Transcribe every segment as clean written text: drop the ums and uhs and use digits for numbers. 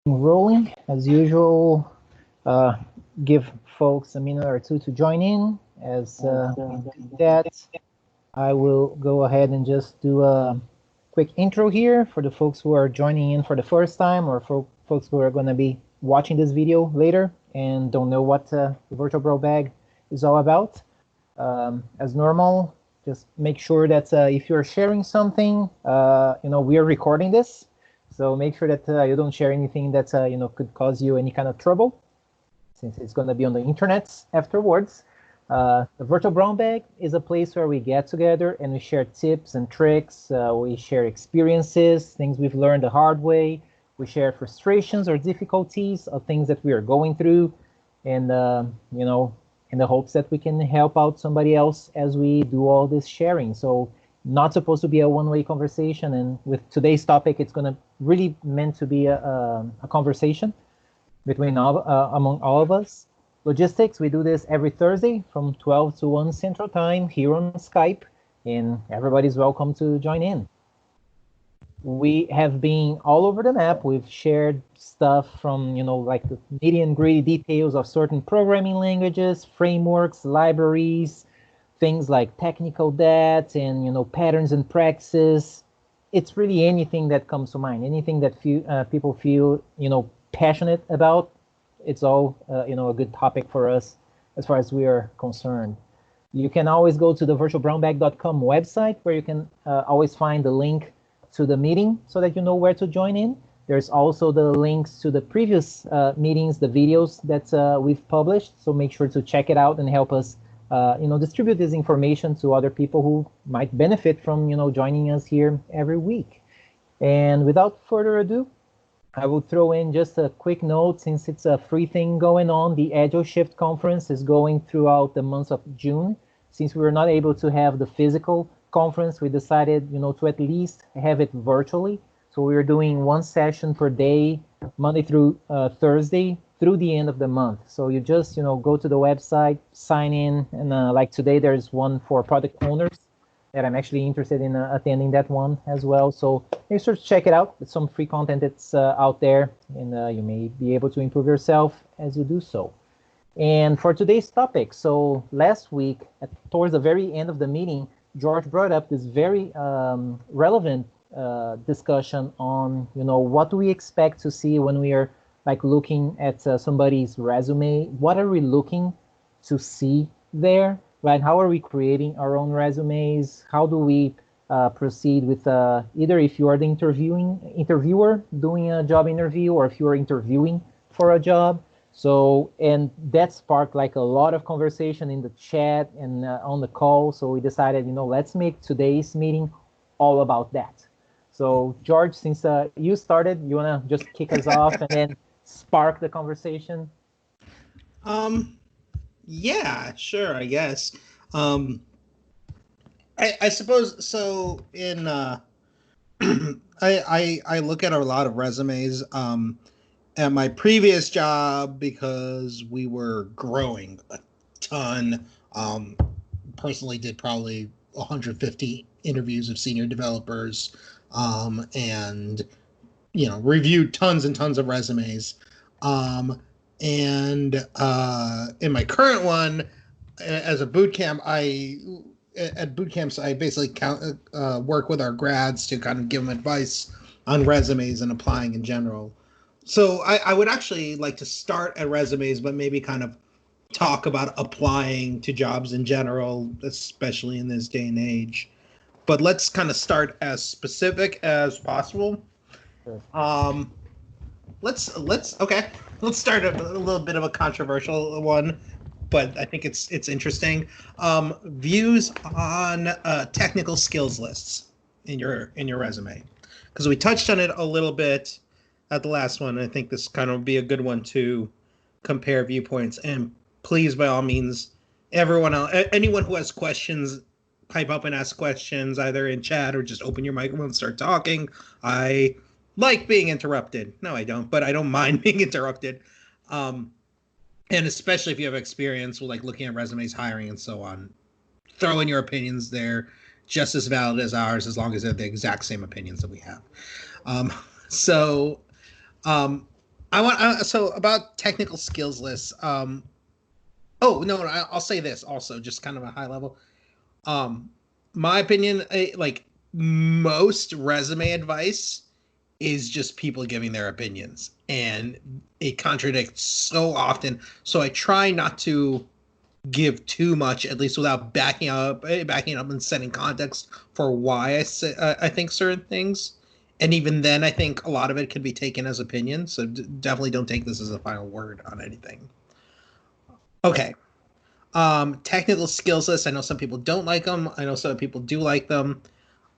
Rolling as usual. Uh, give folks a minute or two to join in. As we do that, I will go ahead and just do a quick intro here for the folks who are joining in for the first time, or for folks who are going to be watching this video later and don't know what the Virtual Bro Bag is all about. As normal, just make sure that if you're sharing something, we are recording this, so make sure that you don't share anything that could cause you any kind of trouble, since it's going to be on the internet afterwards. The Virtual Brown Bag is a place where we get together and we share tips and tricks. We share experiences, things we've learned the hard way. We share frustrations or difficulties of things that we are going through, and in the hopes that we can help out somebody else as we do all this sharing. So, not supposed to be a one-way conversation. And with today's topic, it's going to really meant to be a conversation between among all of us. Logistics, we do this every Thursday from 12 to 1 Central Time here on Skype, and everybody's welcome to join in. We have been all over the map. We've shared stuff from, like the nitty and gritty details of certain programming languages, frameworks, libraries, things like technical debt and, patterns and practices. It's really anything that comes to mind, anything that people feel, passionate about. It's all, a good topic for us as far as we are concerned. You can always go to the virtualbrownbag.com website, where you can always find the link to the meeting so that you know where to join in. There's also the links to the previous meetings, the videos that we've published. So make sure to check it out and help us, distribute this information to other people who might benefit from, joining us here every week. And without further ado, I will throw in just a quick note, since it's a free thing going on. The Agile Shift Conference is going throughout the month of June. Since we were not able to have the physical conference, we decided, to at least have it virtually. So we're doing one session per day, Monday through Thursday, through the end of the month. So you just, go to the website, sign in, and like today, there's one for product owners that I'm actually interested in attending that one as well. So make sure to check it out. It's some free content that's out there, and you may be able to improve yourself as you do so. And for today's topic, so last week, towards the very end of the meeting, George brought up this very relevant discussion on, what do we expect to see when we are like looking at somebody's resume? What are we looking to see there, right? How are we creating our own resumes? How do we proceed with either if you are the interviewer doing a job interview, or if you are interviewing for a job? So, and that sparked like a lot of conversation in the chat and on the call. So we decided, let's make today's meeting all about that. So George, since you started, you want to just kick us off and then spark the conversation? Yeah, sure, I guess. I suppose so. In I look at a lot of resumes at my previous job, because we were growing a ton. Personally, did probably 150 interviews of senior developers, and reviewed tons and tons of resumes. And in my current one, as a boot camp, at boot camps I basically work with our grads to kind of give them advice on resumes and applying in general. So I would actually like to start at resumes, but maybe kind of talk about applying to jobs in general, especially in this day and age. But let's kind of start as specific as possible. Sure. Let's start a little bit of a controversial one, but I think it's interesting. Views on technical skills lists in your resume, because we touched on it a little bit at the last one. I think this kind of be a good one to compare viewpoints. And please, by all means, anyone who has questions, pipe up and ask questions either in chat or just open your microphone and start talking. I like being interrupted. No, I don't, but I don't mind being interrupted. And especially if you have experience with like looking at resumes, hiring, and so on. Throw in your opinions there, just as valid as ours, as long as they're the exact same opinions that we have. So So about technical skills lists. Oh no, I'll say this also, just kind of a high level. Um, my opinion, like most resume advice is just people giving their opinions, and it contradicts so often. So I try not to give too much, at least without backing up and setting context for why I think certain things. And even then, I think a lot of it can be taken as opinion. So definitely don't take this as a final word on anything. Okay. Technical skills list. I know some people don't like them. I know some people do like them.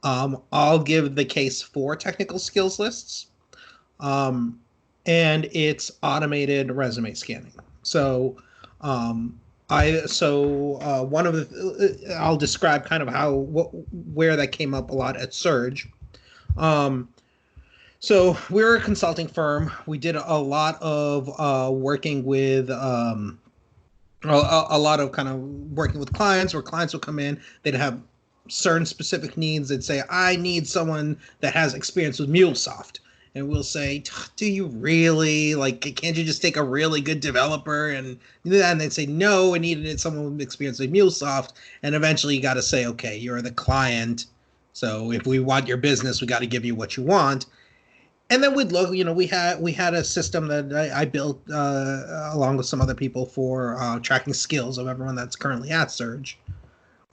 I'll give the case for technical skills lists. Um, and it's automated resume scanning. So, one of the I'll describe kind of where that came up a lot at Surge. Um, so we're a consulting firm. We did a lot of working with a lot of kind of working with clients, where clients would come in, they'd have certain specific needs. They'd say, I need someone that has experience with MuleSoft. And we'll say, do you really? Like, can't you just take a really good developer? And they'd say, no, I needed someone with experience with MuleSoft. And eventually you got to say, okay, you're the client. So if we want your business, we got to give you what you want. And then we'd look, we had a system that I built along with some other people for tracking skills of everyone that's currently at Surge.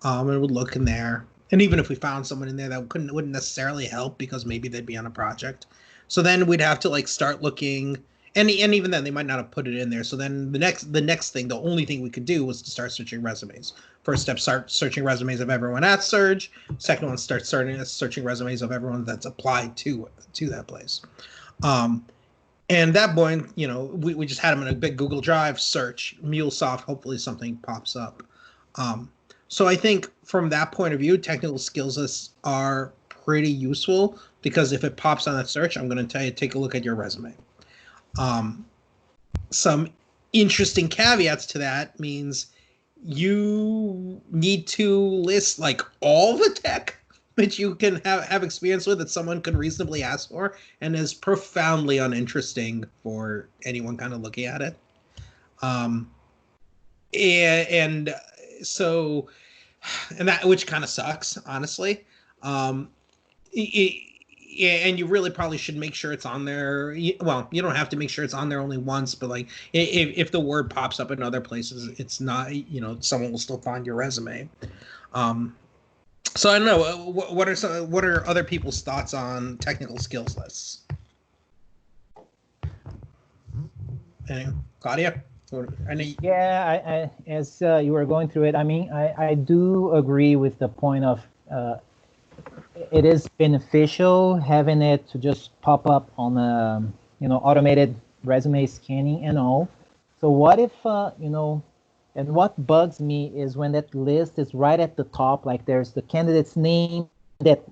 And it would look in there. And even if we found someone in there that wouldn't necessarily help because maybe they'd be on a project. So then we'd have to like start looking, and even then they might not have put it in there. So then the next thing, the only thing we could do was to start searching resumes. First step, start searching resumes of everyone at Surge. Second one, start searching resumes of everyone that's applied to that place. And that point, we just had them in a big Google Drive, search MuleSoft. Hopefully something pops up. So I think from that point of view, technical skills lists are pretty useful, because if it pops on that search, I'm going to tell you, take a look at your resume. Some interesting caveats to that means you need to list like all the tech that you can have experience with that someone could reasonably ask for, and is profoundly uninteresting for anyone kind of looking at it. And so, and that, which kind of sucks, honestly. And you really probably should make sure it's on there. Well, you don't have to make sure it's on there only once, but like if the word pops up in other places, it's not, someone will still find your resume. So I don't know. What are other people's thoughts on technical skills lists? Claudia? Yeah, as you were going through it, I mean, I do agree with the point of it is beneficial having it to just pop up on automated resume scanning and all. So what if and what bugs me is when that list is right at the top, like there's the candidate's name, that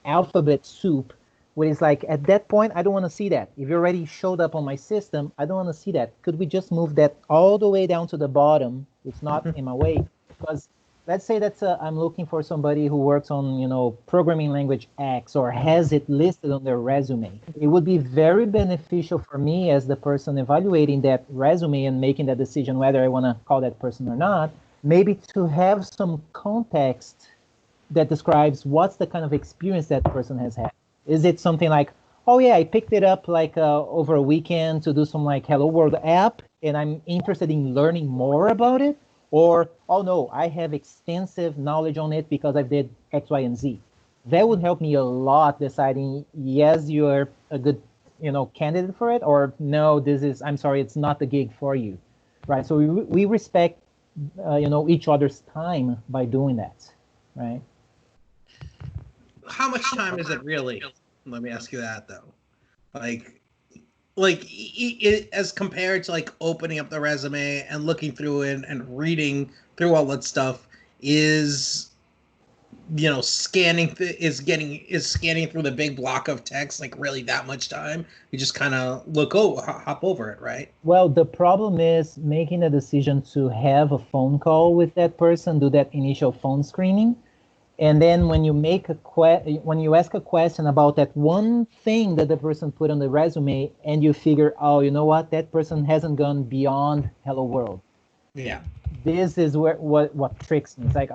alphabet soup, where it's like, at that point I don't want to see that. If you already showed up on my system, I don't want to see that. Could we just move that all the way down to the bottom? It's not in my way. Because let's say that I'm looking for somebody who works on, programming language X, or has it listed on their resume. It would be very beneficial for me as the person evaluating that resume and making that decision whether I want to call that person or not, maybe to have some context that describes what's the kind of experience that person has had. Is it something like, oh yeah, I picked it up like over a weekend to do some like Hello World app, and I'm interested in learning more about it? Or, oh no, I have extensive knowledge on it because I did X, Y, and Z. That would help me a lot deciding, yes, you're a good, candidate for it, or no, I'm sorry, it's not the gig for you, right? So we respect, each other's time by doing that, right? How much time is it really? Let me ask you that though. Like as compared to like opening up the resume and looking through it and reading through all that stuff, is scanning through the big block of text like really that much time? You just kind of hop over it, right? Well, the problem is making a decision to have a phone call with that person, do that initial phone screening. And then when you make when you ask a question about that one thing that the person put on the resume, and you figure, oh, you know what, that person hasn't gone beyond Hello World. Yeah. This is what tricks me. It's like,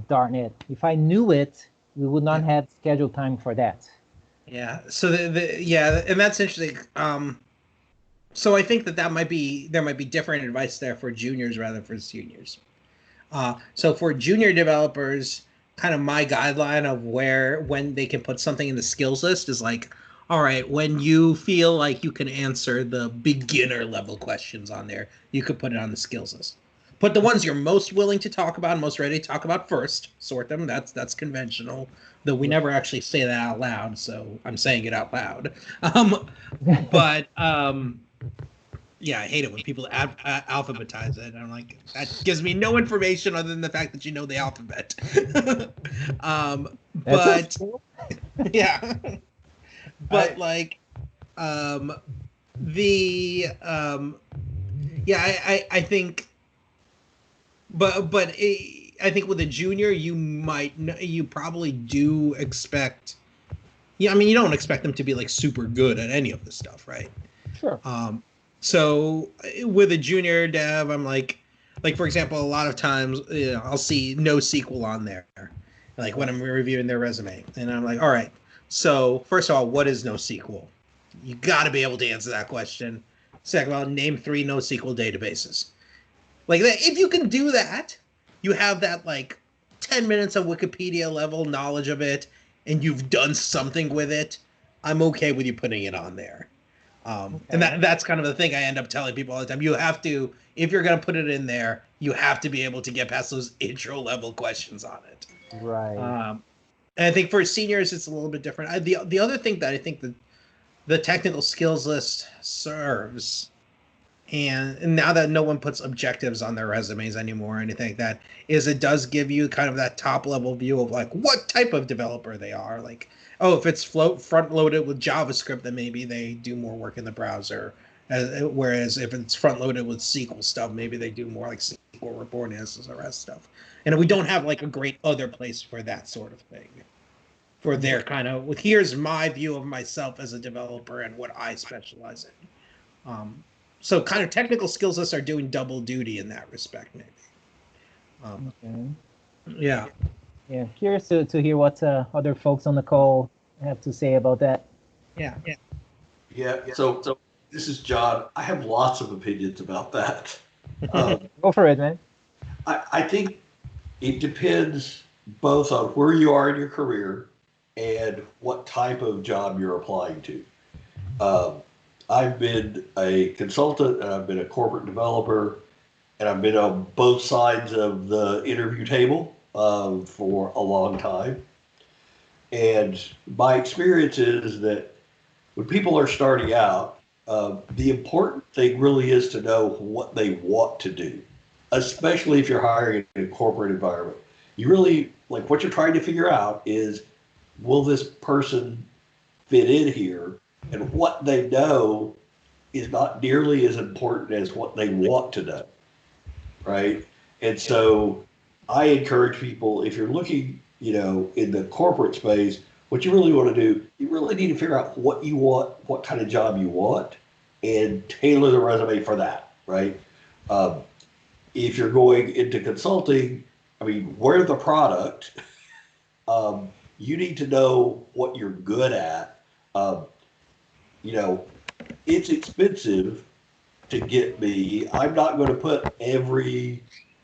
darn it. If I knew it, we would not have scheduled time for that. Yeah. So and that's interesting. So I think there might be different advice there for juniors rather than for seniors. So for junior developers, kind of my guideline of when they can put something in the skills list is like, all right, when you feel like you can answer the beginner level questions on there, you could put it on the skills list. Put the ones you're most willing to talk about, most ready to talk about first. Sort them. That's conventional. Though we never actually say that out loud, so I'm saying it out loud. But yeah, I hate it when people alphabetize it. I'm like, that gives me no information other than the fact that you know the alphabet. But yeah, but I think, I think with a junior, you probably do expect. Yeah, I mean, you don't expect them to be like super good at any of this stuff, right? Sure. So with a junior dev, I'm like for example, a lot of times, I'll see NoSQL on there, like when I'm reviewing their resume, and I'm like, all right, so first of all, what is NoSQL? You got to be able to answer that question. Second of all, name 3 NoSQL databases. Like if you can do that, you have that like 10 minutes of Wikipedia level knowledge of it, and you've done something with it. I'm okay with you putting it on there. And that's kind of the thing I end up telling people all the time. You have to, if you're going to put it in there, you have to be able to get past those intro level questions on it. Right. And I think for seniors, it's a little bit different. The other thing that I think the technical skills list serves, and now that no one puts objectives on their resumes anymore or anything like that, is it does give you kind of that top level view of like what type of developer they are. Like, oh, if it's front loaded with JavaScript, then maybe they do more work in the browser. Whereas if it's front loaded with SQL stuff, maybe they do more like SQL report and SSRS stuff. And we don't have like a great other place for that sort of thing. For their kind of, here's my view of myself as a developer and what I specialize in. So kind of technical skills lists are doing double duty in that respect, maybe. Yeah. Yeah, curious to hear what other folks on the call have to say about that. Yeah. So this is John. I have lots of opinions about that. Go for it, man. I think it depends both on where you are in your career and what type of job you're applying to. I've been a consultant, and I've been a corporate developer, and I've been on both sides of the interview table for a long time. And my experience is that when people are starting out, the important thing really is to know what they want to do, especially if you're hiring in a corporate environment. You really, like, what you're trying to figure out is, will this person fit in here? And what they know is not nearly as important as what they want to know, right? And so I encourage people, if you're looking, in the corporate space, what you really want to do, you really need to figure out what you want, what kind of job you want, and tailor the resume for that, right? If you're going into consulting, I mean, we're the product. You need to know what you're good at. It's expensive to get me. I'm not going to put every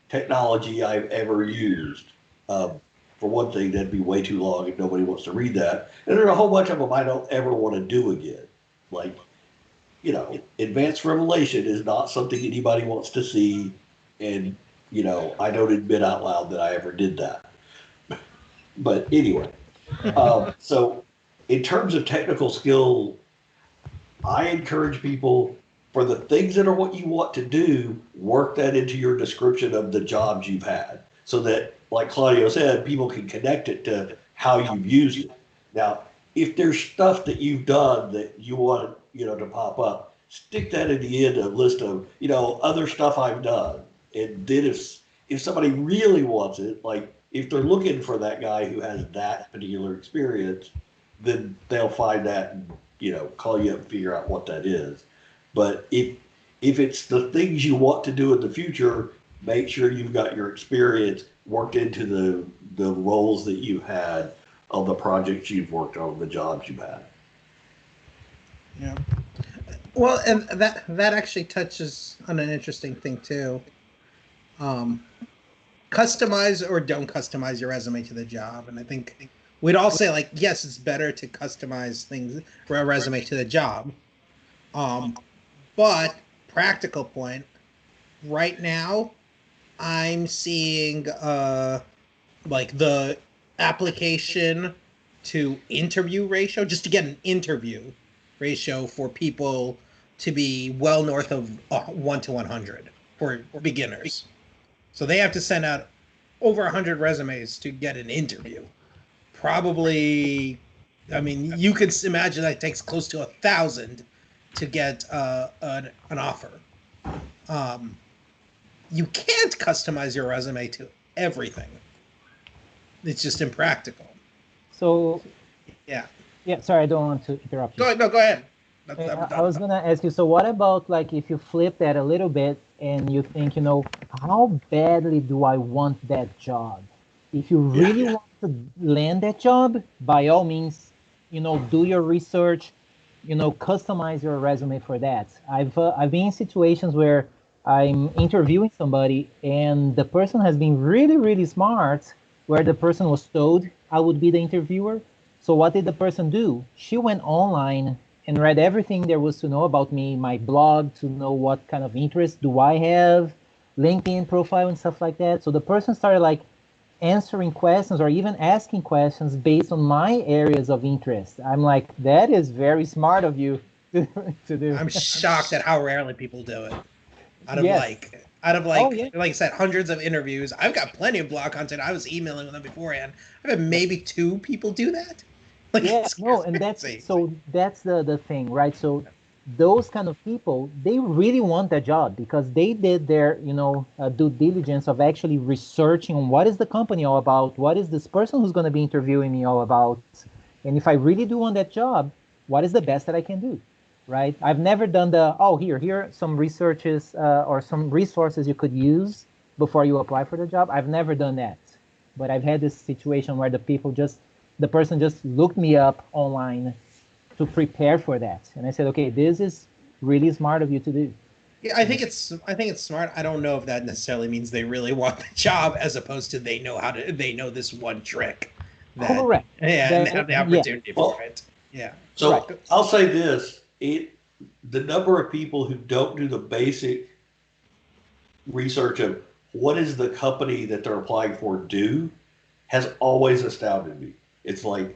technology I've ever used. For one thing, that'd be way too long and nobody wants to read that. And there are a whole bunch of them I don't ever want to do again. Like, advanced revelation is not something anybody wants to see. And, I don't admit out loud that I ever did that. But anyway, so in terms of technical skill, I encourage people, for the things that are what you want to do, work that into your description of the jobs you've had, so that, like Claudio said, people can connect it to how you've used it. Now, if there's stuff that you've done that you want, to pop up, stick that at the end of a list of, other stuff I've done. And then if somebody really wants it, like, if they're looking for that guy who has that particular experience, then they'll find that and, call you up and figure out what that is. But if it's the things you want to do in the future, make sure you've got your experience worked into the roles that you've had on the projects you've worked on, the jobs you've had. Yeah. Well, and that actually touches on an interesting thing too. Customize or don't customize your resume to the job, and I think we'd all say like, yes, it's better to customize things for a resume to the job. But practical point, right now, I'm seeing like the application to interview ratio, just to get an interview ratio for people to be well north of 1 to 100 for beginners. So they have to send out over 100 resumes to get an interview. Probably, I mean, you can imagine that it takes close to 1,000 to get an offer. You can't customize your resume to everything. It's just impractical. So, yeah. Sorry, I don't want to interrupt you. Go ahead. I was gonna ask you. So, what about like if you flip that a little bit and you think, how badly do I want that job? If you really want to land that job, by all means, do your research, customize your resume for that. I've been in situations where I'm interviewing somebody and the person has been really, really smart, where the person was told I would be the interviewer. So what did the person do? She went online and read everything there was to know about me, my blog, to know what kind of interest do I have, LinkedIn profile and stuff like that. So the person started like answering questions or even asking questions based on my areas of interest. I'm like, that is very smart of you to do. I'm shocked at how rarely people do it. Out of like I said, hundreds of interviews. I've got plenty of blog content. I was emailing with them beforehand. I've had maybe 2 people do that. Like, and that's the thing, right? So those kind of people, they really want that job because they did their due diligence of actually researching on what is the company all about, what is this person who's going to be interviewing me all about, and if I really do want that job, what is the best that I can do, right? I've never done here are some researches or some resources you could use before you apply for the job. I've never done that, but I've had this situation where the person just looked me up online to prepare for that, and I said, okay, this is really smart of you to do. Yeah, I think it's smart. I don't know if that necessarily means they really want the job, as opposed to they know this one trick. Correct. Yeah, and they have the opportunity for it. Yeah. So right. I'll say this: the number of people who don't do the basic research of what is the company that they're applying for do has always astounded me. It's like,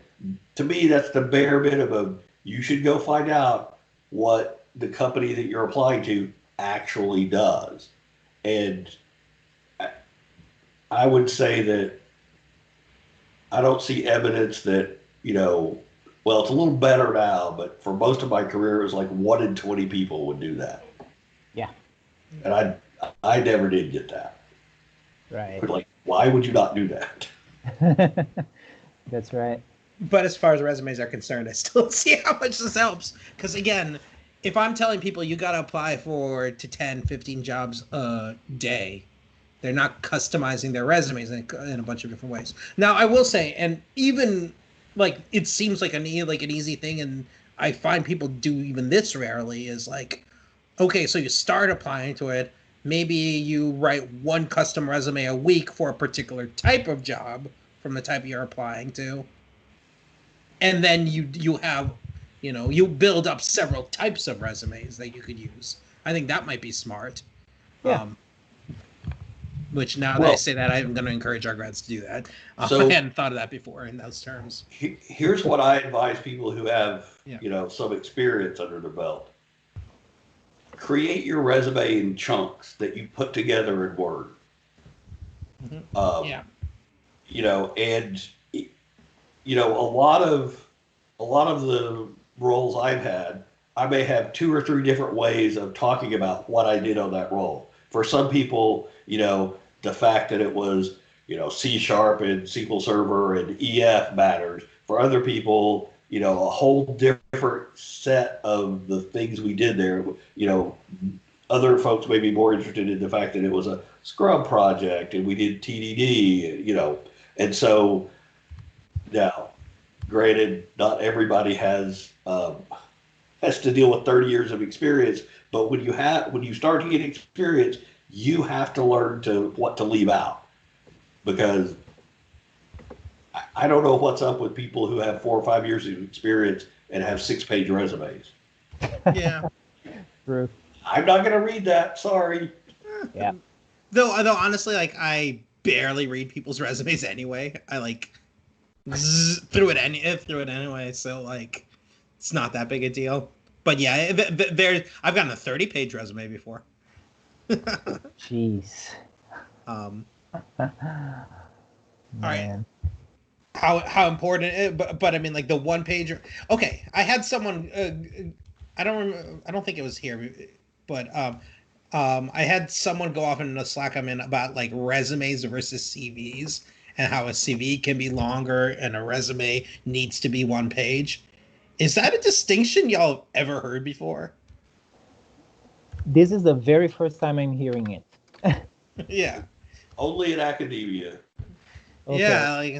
to me, that's the bare minimum. You should go find out what the company that you're applying to actually does. And I would say that I don't see evidence that, well, it's a little better now, but for most of my career, it was like 1 in 20 people would do that. Yeah. And I never did get that. Right. But like, why would you not do that? That's right. But as far as resumes are concerned, I still see how much this helps. Because again, if I'm telling people you got to apply to 10, 15 jobs a day, they're not customizing their resumes in a bunch of different ways. Now, I will say, and even like it seems like an easy thing, and I find people do even this rarely, is like, okay, so you start applying to it. Maybe you write one custom resume a week for a particular type of job from the type you're applying to. And then you have, you build up several types of resumes that you could use. I think that might be smart. Yeah. Which now that I say that, I'm going to encourage our grads to do that. So, I hadn't thought of that before in those terms. Here's what I advise people who have, some experience under their belt. Create your resume in chunks that you put together in Word. Mm-hmm. And a lot of the roles I've had, I may have 2 or 3 different ways of talking about what I did on that role. For some people, the fact that it was C# and SQL Server and EF matters. For other people, a whole different set of the things we did there. Other folks may be more interested in the fact that it was a Scrum project and we did TDD, and so now, granted, not everybody has to deal with 30 years of experience, but when you start to get experience, you have to learn what to leave out, because I don't know what's up with people who have 4 or 5 years of experience and have 6-page resumes. Yeah. True. I'm not going to read that. Sorry. Yeah. Though honestly, like, I barely read people's resumes anyway. I threw it anyway. So like, it's not that big a deal. But yeah, I've gotten a 30-page resume before. Jeez. All Man. right. How important? But I mean, like, the 1 pager. Okay, I had someone. I don't think it was here, but I had someone go off in the Slack I'm in about like resumes versus CVs and how a CV can be longer and a resume needs to be 1 page. Is that a distinction y'all have ever heard before? This is the very first time I'm hearing it. Yeah. Only in academia. Okay. Yeah. Like,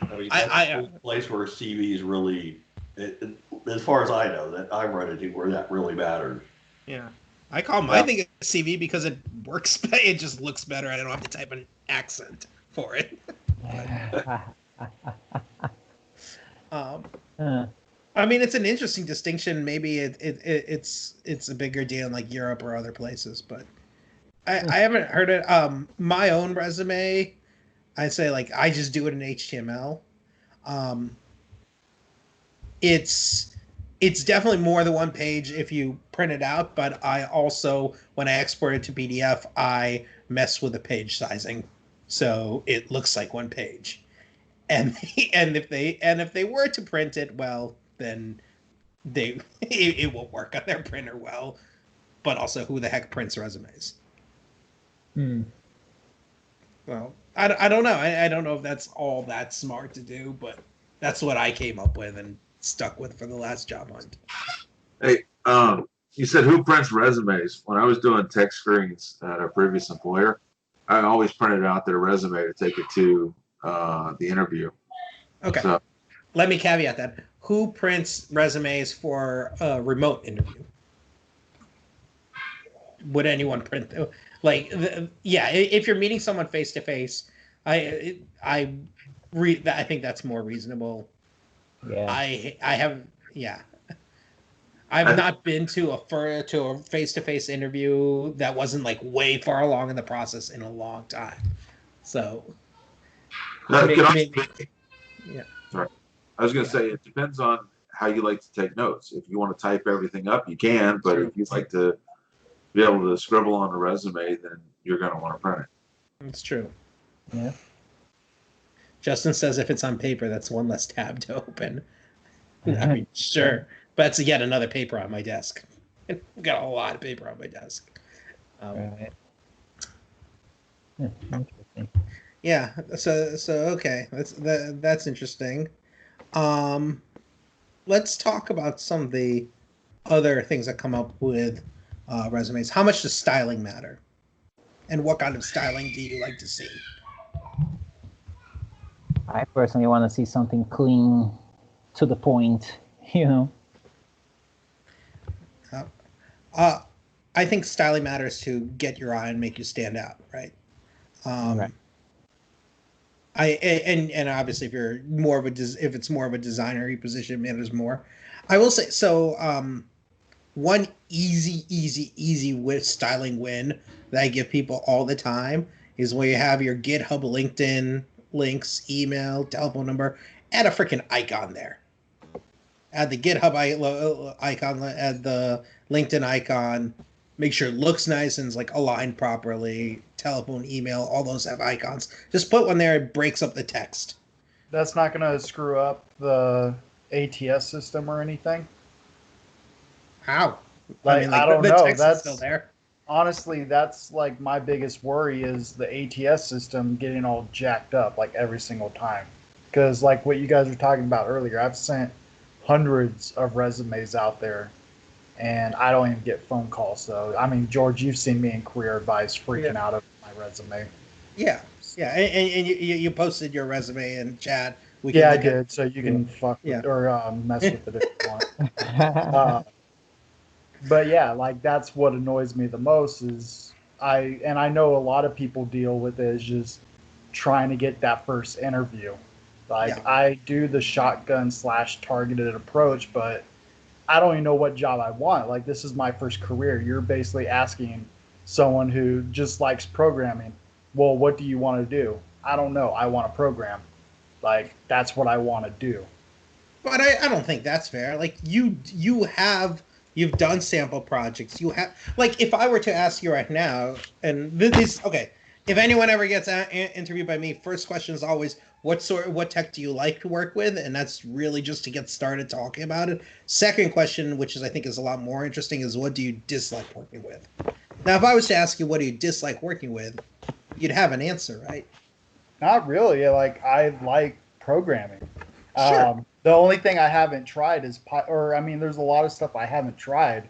I mean, that's the only place where CVs really, as far as I know, that I've run into where that really matters. yeah. I call my thing a CV because it works. It just looks better. I don't have to type an accent for it. I mean, it's an interesting distinction. Maybe it's a bigger deal in like Europe or other places, but I haven't heard it. My own resume, I'd say like I just do it in HTML. It's definitely more than 1 page if you print it out, but I also, when I export it to PDF, I mess with the page sizing, so it looks like 1 page. And if they were to print it, well, then it won't work on their printer well. But also, who the heck prints resumes? Well, I don't know. I don't know if that's all that smart to do, but that's what I came up with and stuck with for the last job hunt. Hey, you said who prints resumes? When I was doing tech screens at a previous employer, I always printed out their resume to take it to the interview. Okay. So, let me caveat that. Who prints resumes for a remote interview? Would anyone print them? Like, if you're meeting someone face to face, I think that's more reasonable. Yeah. I've not been to a face-to-face interview that wasn't like way far along in the process in a long time. So, yeah. Sorry, I was going to say it depends on how you like to take notes. If you want to type everything up, you can. But if you like to be able to scribble on a resume, then you're going to want to print it. It's true. Yeah. Justin says if it's on paper, that's one less tab to open. I mean, sure. But it's yet another paper on my desk. I've got a lot of paper on my desk. Right. Interesting. Yeah. So okay. That's interesting. Let's talk about some of the other things that come up with resumes. How much does styling matter? And what kind of styling do you like to see? I personally want to see something clean, to the point, I think styling matters to get your eye and make you stand out, right? Right. And obviously if you're more of if it's more of a designer position, it matters more. I will say so. One easy with styling win that I give people all the time is where you have your GitHub, LinkedIn links, email, telephone number, add a freaking icon there. Add the GitHub icon, add the LinkedIn icon, make sure it looks nice and is like aligned properly. Telephone, email, all those have icons. Just put one there, it breaks up the text. That's not going to screw up the ATS system or anything? How? I don't know. Text is still there. honestly, that's like my biggest worry is the ATS system getting all jacked up like every single time. Because like what you guys were talking about earlier, I've sent hundreds of resumes out there and I don't even get phone calls. So, I mean, George, you've seen me in career advice freaking out of my resume. Yeah, yeah, and you posted your resume in chat. We Yeah, I look at- did. So you can fuck with or mess with it if you want. But yeah, like that's what annoys me the most is I know a lot of people deal with it is just trying to get that first interview. Like Yeah. I do the shotgun / targeted approach, but I don't even know what job I want. Like this is my first career. You're basically asking someone who just likes programming, well, what do you want to do? I don't know. I want to program. Like that's what I want to do. But I don't think that's fair. Like you've done sample projects. You have like if I were to ask you right now, and this okay, if anyone ever gets interviewed by me, first question is always what tech do you like to work with, and that's really just to get started talking about it. Second question, which is I think is a lot more interesting, is what do you dislike working with? Now, if I was to ask you what do you dislike working with, you'd have an answer, right? Not really. Like I like programming. Sure. The only thing I haven't tried is or I mean, there's a lot of stuff I haven't tried.